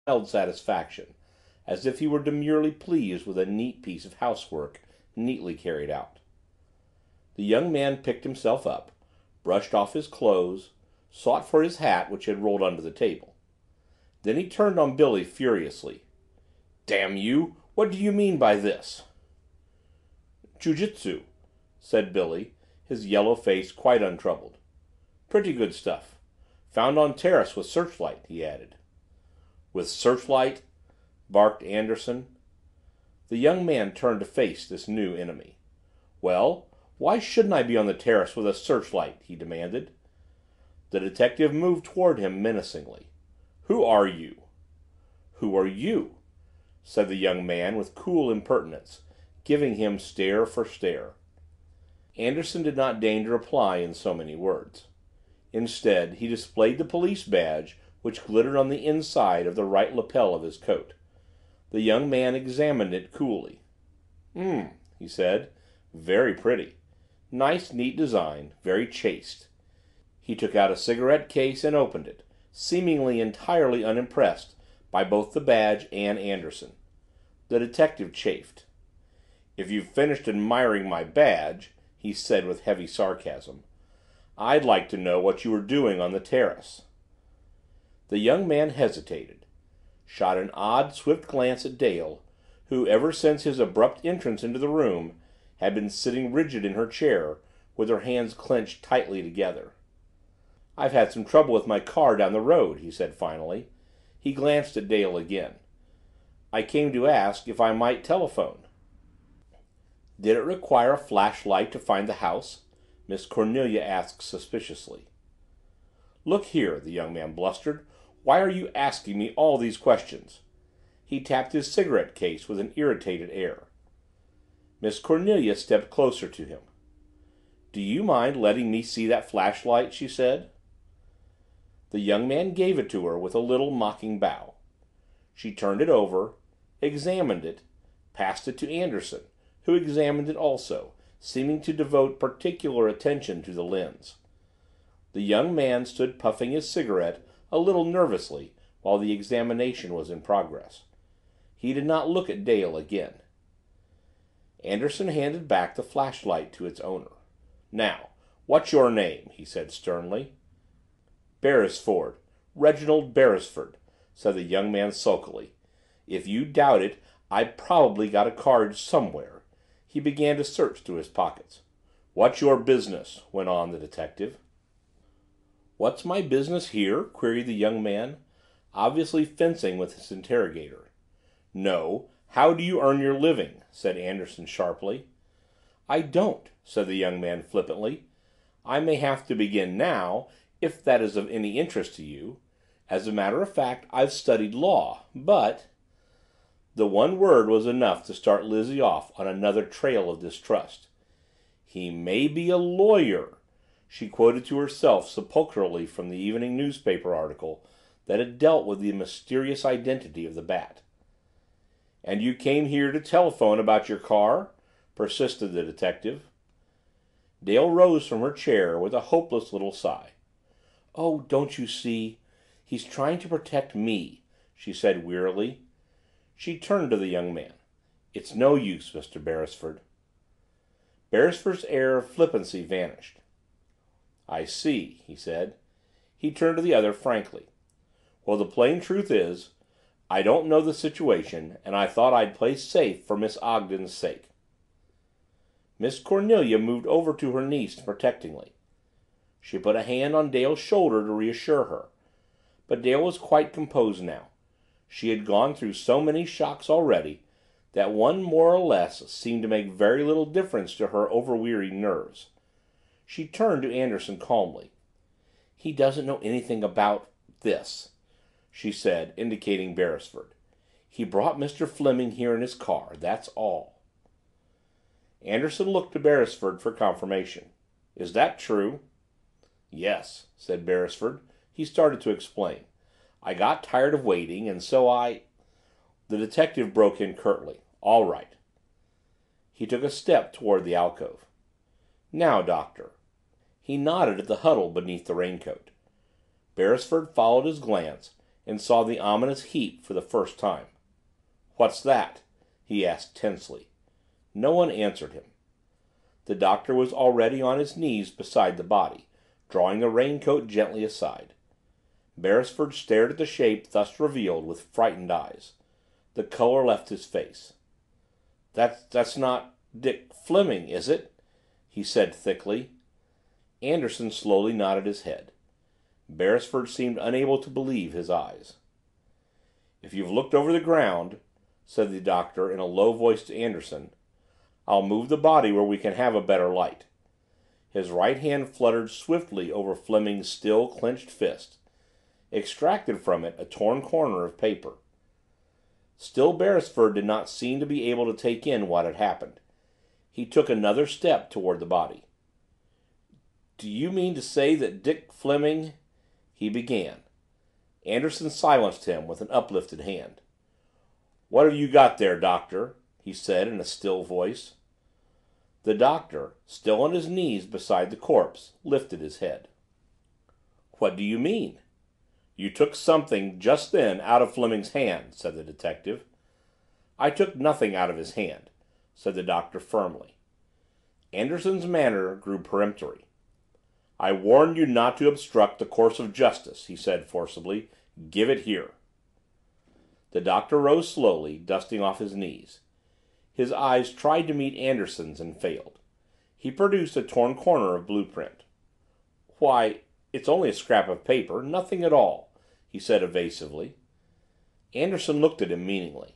mild satisfaction, as if he were demurely pleased with a neat piece of housework neatly carried out. The young man picked himself up, brushed off his clothes, sought for his hat which had rolled under the table. Then he turned on Billy furiously. "Damn you, what do you mean by this?" "Jiu-jitsu," said Billy, his yellow face quite untroubled. "Pretty good stuff. Found on terrace with searchlight," he added. "With searchlight?" barked Anderson. The young man turned to face this new enemy. "Well, why shouldn't I be on the terrace with a searchlight?" he demanded. The detective moved toward him menacingly. "Who are you?" "Who are you?" said the young man with cool impertinence, giving him stare for stare. Anderson did not deign to reply in so many words. Instead, he displayed the police badge which glittered on the inside of the right lapel of his coat. The young man examined it coolly. He said. "Very pretty. Nice, neat design. Very chaste." He took out a cigarette case and opened it, seemingly entirely unimpressed by both the badge and Anderson. The detective chafed. "If you've finished admiring my badge," he said with heavy sarcasm, "I'd like to know what you were doing on the terrace." The young man hesitated, shot an odd, swift glance at Dale, who, ever since his abrupt entrance into the room, had been sitting rigid in her chair, with her hands clenched tightly together. "I've had some trouble with my car down the road," he said finally. He glanced at Dale again. "I came to ask if I might telephone." "Did it require a flashlight to find the house?" Miss Cornelia asked suspiciously. "Look here," the young man blustered, "why are you asking me all these questions?" He tapped his cigarette case with an irritated air. Miss Cornelia stepped closer to him. "Do you mind letting me see that flashlight?" she said. The young man gave it to her with a little mocking bow. She turned it over, examined it, passed it to Anderson, who examined it also, seeming to devote particular attention to the lens. The young man stood puffing his cigarette a little nervously while the examination was in progress. He did not look at Dale again. Anderson handed back the flashlight to its owner. "Now, what's your name?" he said sternly. "Beresford, Reginald Beresford," said the young man sulkily. "If you doubt it, I probably got a card somewhere." He began to search through his pockets. "What's your business?" went on the detective. "What's my business here?" queried the young man, obviously fencing with his interrogator. "No, how do you earn your living?" said Anderson sharply. "I don't," said the young man flippantly. "I may have to begin now, if that is of any interest to you. As a matter of fact, I've studied law, but—" The one word was enough to start Lizzie off on another trail of distrust. "He may be a lawyer," she quoted to herself sepulchrally from the evening newspaper article that had dealt with the mysterious identity of the Bat. "And you came here to telephone about your car?" persisted the detective. Dale rose from her chair with a hopeless little sigh. "Oh, don't you see? He's trying to protect me," she said wearily. She turned to the young man. "It's no use, Mr. Beresford." Beresford's air of flippancy vanished. "I see," he said. He turned to the other frankly. "Well, the plain truth is, I don't know the situation, and I thought I'd play safe for Miss Ogden's sake." Miss Cornelia moved over to her niece protectingly. She put a hand on Dale's shoulder to reassure her. But Dale was quite composed now. She had gone through so many shocks already that one more or less seemed to make very little difference to her overwearied nerves. She turned to Anderson calmly. "He doesn't know anything about this," she said, indicating Beresford. "He brought Mr. Fleming here in his car, that's all." Anderson looked to Beresford for confirmation. "Is that true?" "Yes," said Beresford. He started to explain. "I got tired of waiting, and so I—" The detective broke in curtly. "All right." He took a step toward the alcove. "Now, Doctor." He nodded at the huddle beneath the raincoat. Beresford followed his glance and saw the ominous heap for the first time. "What's that?" he asked tensely. No one answered him. The doctor was already on his knees beside the body, drawing the raincoat gently aside. Beresford stared at the shape thus revealed with frightened eyes. The color left his face. That's not Dick Fleming, is it?" he said thickly. Anderson slowly nodded his head. Beresford seemed unable to believe his eyes. "If you've looked over the ground," said the doctor in a low voice to Anderson, "I'll move the body where we can have a better light." His right hand fluttered swiftly over Fleming's still clenched fist, extracted from it a torn corner of paper. Still Beresford did not seem to be able to take in what had happened. He took another step toward the body. "Do you mean to say that Dick Fleming—" he began. Anderson silenced him with an uplifted hand. "What have you got there, Doctor?" he said in a still voice. The doctor, still on his knees beside the corpse, lifted his head. "What do you mean?" "You took something just then out of Fleming's hand," said the detective. "I took nothing out of his hand," said the doctor firmly. Anderson's manner grew peremptory. "I warned you not to obstruct the course of justice," he said forcibly. "Give it here." The doctor rose slowly, dusting off his knees. His eyes tried to meet Anderson's and failed. He produced a torn corner of blueprint. "Why, it's only a scrap of paper, nothing at all," he said evasively. Anderson looked at him meaningly.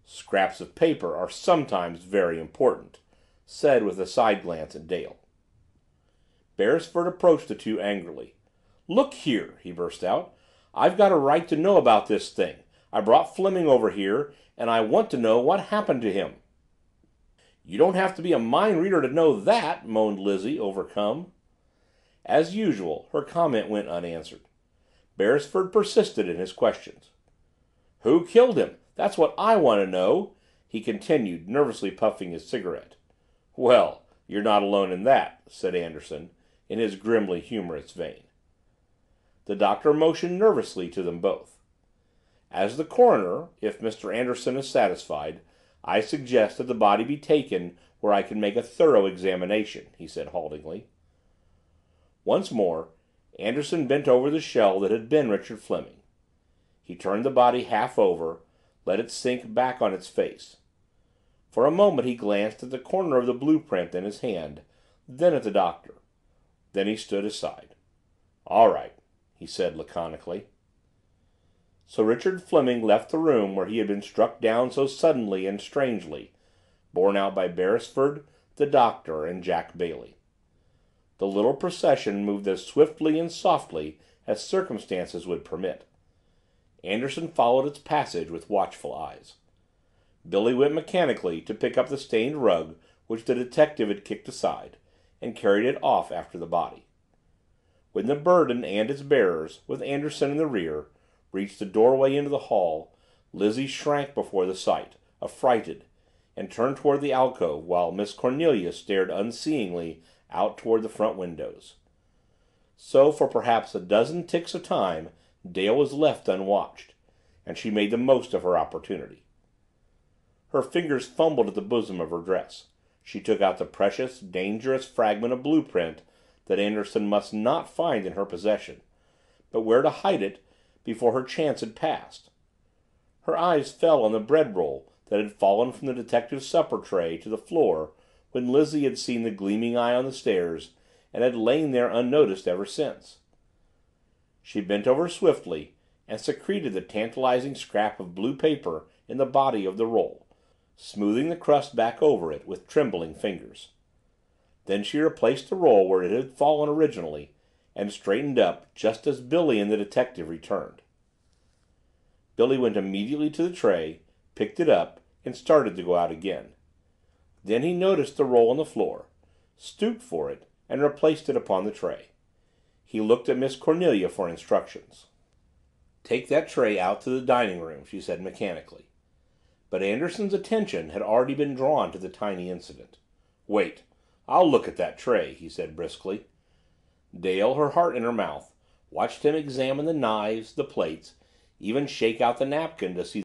"Scraps of paper are sometimes very important," said with a side glance at Dale. Beresford approached the two angrily. "Look here," he burst out, "I've got a right to know about this thing. I brought Fleming over here, and I want to know what happened to him." "You don't have to be a mind reader to know that," moaned Lizzie, overcome. As usual, her comment went unanswered. Beresford persisted in his questions. "Who killed him? That's what I want to know," he continued, nervously puffing his cigarette. "Well, you're not alone in that," said Anderson, in his grimly humorous vein. The doctor motioned nervously to them both. "As the coroner, if Mr. Anderson is satisfied, I suggest that the body be taken where I can make a thorough examination," he said haltingly. Once more, Anderson bent over the shell that had been Richard Fleming. He turned the body half over, let it sink back on its face. For a moment he glanced at the corner of the blueprint in his hand, then at the doctor. Then he stood aside. "All right," he said laconically. So Richard Fleming left the room where he had been struck down so suddenly and strangely, borne out by Beresford, the doctor, and Jack Bailey. The little procession moved as swiftly and softly as circumstances would permit. Anderson followed its passage with watchful eyes. Billy went mechanically to pick up the stained rug which the detective had kicked aside, and carried it off after the body. When the burden and its bearers, with Anderson in the rear, reached the doorway into the hall, Lizzie shrank before the sight, affrighted, and turned toward the alcove while Miss Cornelia stared unseeingly out toward the front windows. So for perhaps a dozen ticks of time Dale was left unwatched, and she made the most of her opportunity. Her fingers fumbled at the bosom of her dress. She took out the precious, dangerous fragment of blueprint that Anderson must not find in her possession, but where to hide it before her chance had passed. Her eyes fell on the bread roll that had fallen from the detective's supper tray to the floor when Lizzie had seen the gleaming eye on the stairs and had lain there unnoticed ever since. She bent over swiftly and secreted the tantalizing scrap of blue paper in the body of the roll, smoothing the crust back over it with trembling fingers. Then she replaced the roll where it had fallen originally and straightened up just as Billy and the detective returned. Billy went immediately to the tray, picked it up, and started to go out again. Then he noticed the roll on the floor, stooped for it, and replaced it upon the tray. He looked at Miss Cornelia for instructions. "Take that tray out to the dining room," she said mechanically. But Anderson's attention had already been drawn to the tiny incident. "Wait, I'll look at that tray," he said briskly. Dale, her heart in her mouth, watched him examine the knives, the plates, even shake out the napkin to see